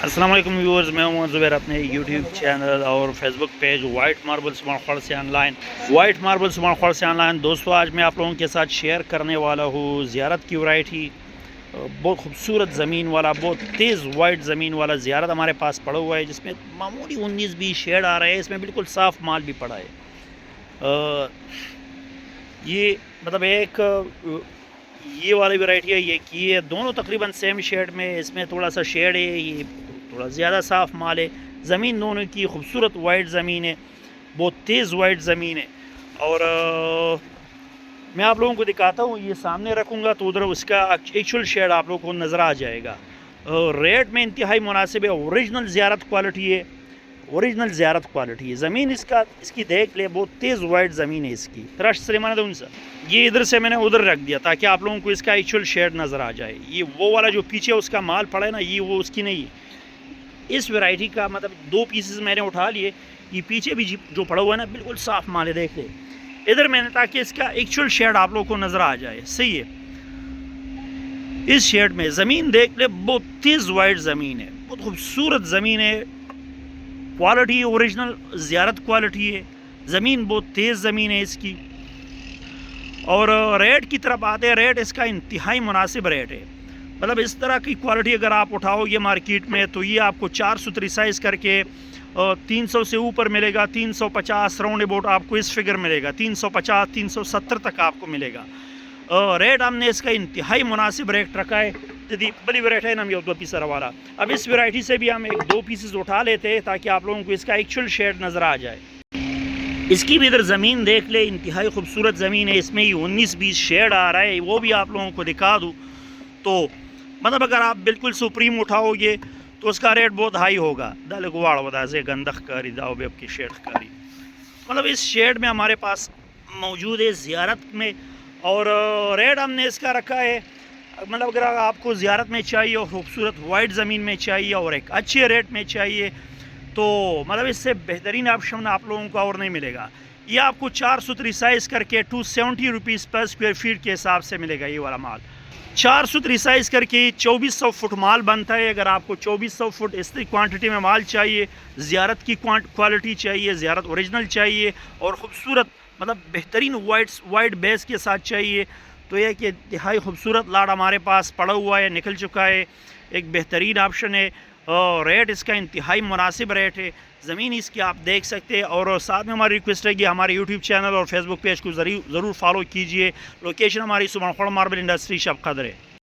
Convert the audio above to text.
السلام علیکم ویورز، میں محمد زبیر اپنے یوٹیوب چینل اور فیس بک پیج وائٹ ماربل سمانخوڑ سے آن لائن دوستو، آج میں آپ لوگوں کے ساتھ شیئر کرنے والا ہوں زیارت کی ورائٹی. بہت خوبصورت زمین والا، بہت تیز وائٹ زمین والا زیارت ہمارے پاس پڑا ہوا ہے، جس میں معمولی 19-20 شیڈ آ رہے ہیں. اس میں بالکل صاف مال بھی پڑا ہے. یہ مطلب ایک یہ والی ورائٹی ہے، یہ دونوں تقریباً سیم شیڈ میں. اس میں تھوڑا سا شیڈ ہے، یہ تھوڑا زیادہ صاف مال ہے. زمین دونوں کی خوبصورت وائٹ زمین ہے، بہت تیز وائٹ زمین ہے. اور میں آپ لوگوں کو دکھاتا ہوں، یہ سامنے رکھوں گا تو ادھر اس کا ایکچوئل شیڈ آپ لوگوں کو نظر آ جائے گا. ریٹ میں انتہائی مناسب ہے، اوریجنل زیارت کوالٹی ہے، اوریجنل زیارت کوالٹی ہے. زمین اس کی دیکھ لے، بہت تیز وائٹ زمین ہے اس کی. تراش سلیمان دون سا یہ ادھر سے میں نے ادھر رکھ دیا تاکہ آپ لوگوں کو اس کا ایکچوئل شیڈ نظر آ جائے. یہ وہ والا جو پیچھے اس کا مال پڑا ہے نا، یہ وہ اس کی نہیں. اس ورائٹی کا مطلب 2 پیسز میں نے اٹھا لیے. یہ پیچھے بھی جو پڑا ہوا ہے نا، بالکل صاف مال ہے. دیکھ لے ادھر میں نے، تاکہ اس کا ایکچوئل شیڈ آپ لوگوں کو نظر آ جائے. صحیح ہے. اس شیڈ میں زمین دیکھ لے، بہت تیز وائٹ زمین ہے، بہت خوبصورت زمین ہے. کوالٹی اوریجنل زیارت کوالٹی ہے. زمین بہت تیز زمین ہے اس کی. اور ریٹ کی طرف آتے ہیں، ریٹ اس کا انتہائی مناسب ریٹ ہے. مطلب اس طرح کی کوالٹی اگر آپ اٹھاؤ گے مارکیٹ میں تو یہ آپ کو 400 سائز کر کے 300 سے اوپر ملے گا. 350 راؤنڈ اباؤٹ آپ کو اس فگر ملے گا. 350 370 تک آپ کو ملے گا. ریٹ ہم نے اس کا انتہائی مناسب ریٹ رکھا ہے. جدی بڑی ورائٹی ہے نا، یہ 2 پیس والا. اب اس ورائٹی سے بھی ہم 1-2 پیسز اٹھا لیتے ہیں تاکہ آپ لوگوں کو اس کا ایکچوئل شیڈ نظر آ جائے. اس کی بھی ادھر زمین دیکھ لے، انتہائی خوبصورت زمین ہے. اس میں ہی 19-20 شیڈ آ رہا ہے، وہ بھی آپ لوگوں کو دکھا دوں. تو مطلب اگر آپ بالکل سپریم اٹھاؤ گے تو اس کا ریٹ بہت ہائی ہوگا. دل گواڑ ودا سے گندخ کاری داؤ بیب کی شیڈ کاری. مطلب اس شیڈ میں ہمارے پاس موجود ہے زیارت میں. اور ریٹ ہم نے اس کا رکھا ہے، مطلب اگر آپ کو زیارت میں چاہیے اور خوبصورت وائٹ زمین میں چاہیے اور ایک اچھے ریٹ میں چاہیے تو مطلب اس سے بہترین آپشن آپ لوگوں کو اور نہیں ملے گا. یہ آپ کو 400 سائز کر کے 270 روپیز پر اسکوائر فیٹ کے حساب سے ملے گا. یہ والا مال 400 سائز کر کے 2400 فٹ مال بنتا ہے. اگر آپ کو 2400 فٹ اس کوانٹٹی میں مال چاہیے، زیارت کی کوالٹی چاہیے، زیارت اوریجنل چاہیے اور خوبصورت مطلب بہترین وائٹ بیس کے ساتھ چاہیے، تو یہ کہ انتہائی خوبصورت لاٹ ہمارے پاس پڑا ہوا ہے، نکل چکا ہے. ایک بہترین آپشن ہے. ریٹ اس کا انتہائی مناسب ریٹ ہے. زمین اس کی آپ دیکھ سکتے ہیں. اور ساتھ میں ہماری ریکویسٹ ہے کہ ہمارے یوٹیوب چینل اور فیس بک پیج کو ضرور فالو کیجئے. لوکیشن ہماری سمانخوڑ ماربل انڈسٹری شب قدر ہے.